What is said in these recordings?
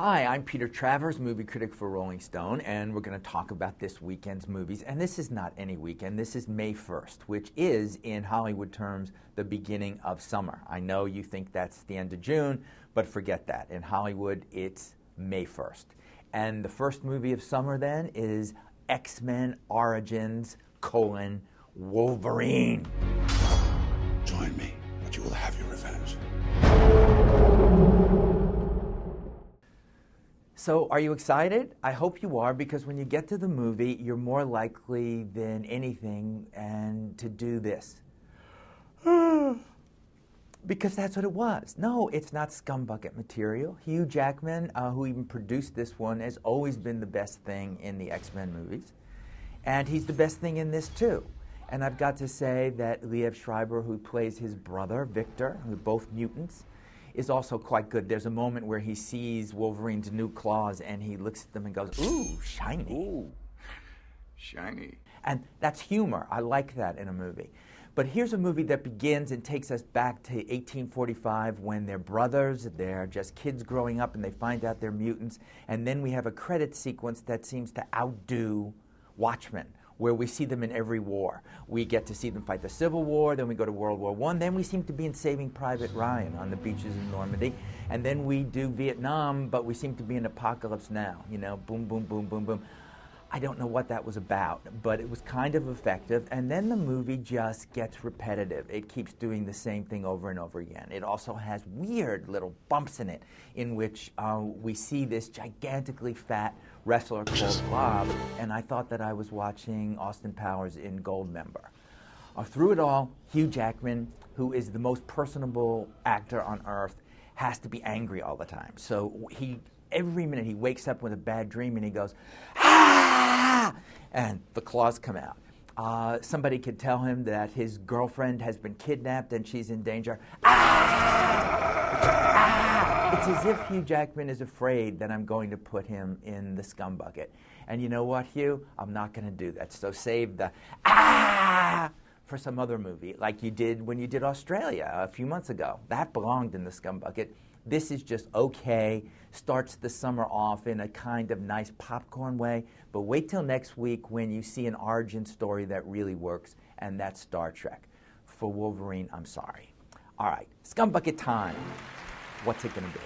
Hi, I'm Peter Travers, movie critic for Rolling Stone, and we're going to talk about this weekend's movies. And this is not any weekend, this is May 1st, which is, in Hollywood terms, the beginning of summer. I know you think that's the end of June, but forget that. In Hollywood, it's May 1st. And the first movie of summer then is X-Men Origins, Wolverine. Join me, but you will have your revenge. So, are you excited? I hope you are, because when you get to the movie, you're more likely than anything to do this. Because that's what it was. No, it's not scumbucket material. Hugh Jackman, who even produced this one, has always been the best thing in the X-Men movies. And he's the best thing in this, too. And I've got to say that Liev Schreiber, who plays his brother, Victor, who are both mutants, is also quite good. There's a moment where he sees Wolverine's new claws and he looks at them and goes, ooh, shiny. Ooh, shiny. And that's humor. I like that in a movie. But here's a movie that begins and takes us back to 1845 when they're brothers, they're just kids growing up and they find out they're mutants. And then we have a credit sequence that seems to outdo Watchmen, where we see them in every war. We get to see them fight the Civil War, then we go to World War I, then we seem to be in Saving Private Ryan on the beaches in Normandy, and then we do Vietnam, but we seem to be in Apocalypse Now, you know, boom, boom, boom, boom, boom. I don't know what that was about, but it was kind of effective, and then the movie just gets repetitive. It keeps doing the same thing over and over again. It also has weird little bumps in it, in which we see this gigantically fat wrestler called Bob, and I thought that I was watching Austin Powers in Goldmember. Through it all, Hugh Jackman, who is the most personable actor on earth, has to be angry all the time. So every minute he wakes up with a bad dream and he goes, ah! And the claws come out. Somebody could tell him that his girlfriend has been kidnapped and she's in danger. Ah! Ah! It's as if Hugh Jackman is afraid that I'm going to put him in the scum bucket. And you know what, Hugh? I'm not going to do that. So save the ah! for some other movie, like you did when you did Australia a few months ago. That belonged in the scum bucket. This is just okay, starts the summer off in a kind of nice popcorn way, but wait till next week when you see an origin story that really works, and that's Star Trek. For Wolverine, I'm sorry. All right, scumbucket time. What's it going to be?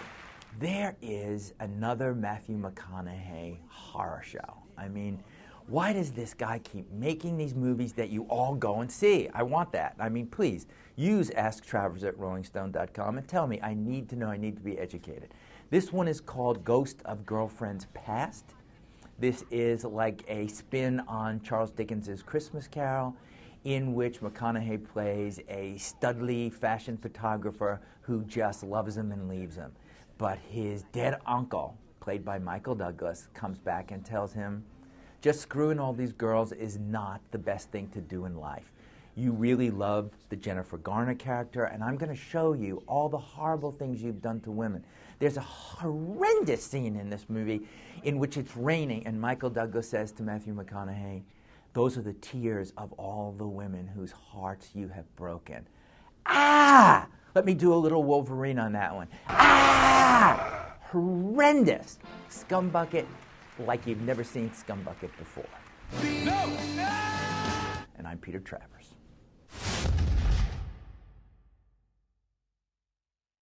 There is another Matthew McConaughey horror show. I mean, why does this guy keep making these movies that you all go and see? I want that. I mean, please, use AskTravers@RollingStone.com and tell me. I need to know. I need to be educated. This one is called Ghost of Girlfriend's Past. This is like a spin on Charles Dickens' Christmas Carol, in which McConaughey plays a studly fashion photographer who just loves him and leaves him. But his dead uncle, played by Michael Douglas, comes back and tells him, just screwing all these girls is not the best thing to do in life. You really love the Jennifer Garner character, and I'm going to show you all the horrible things you've done to women. There's a horrendous scene in this movie in which it's raining, and Michael Douglas says to Matthew McConaughey, those are the tears of all the women whose hearts you have broken. Ah! Let me do a little Wolverine on that one. Ah! Horrendous. Scumbucket like you've never seen scumbucket before. No! And I'm Peter Travers.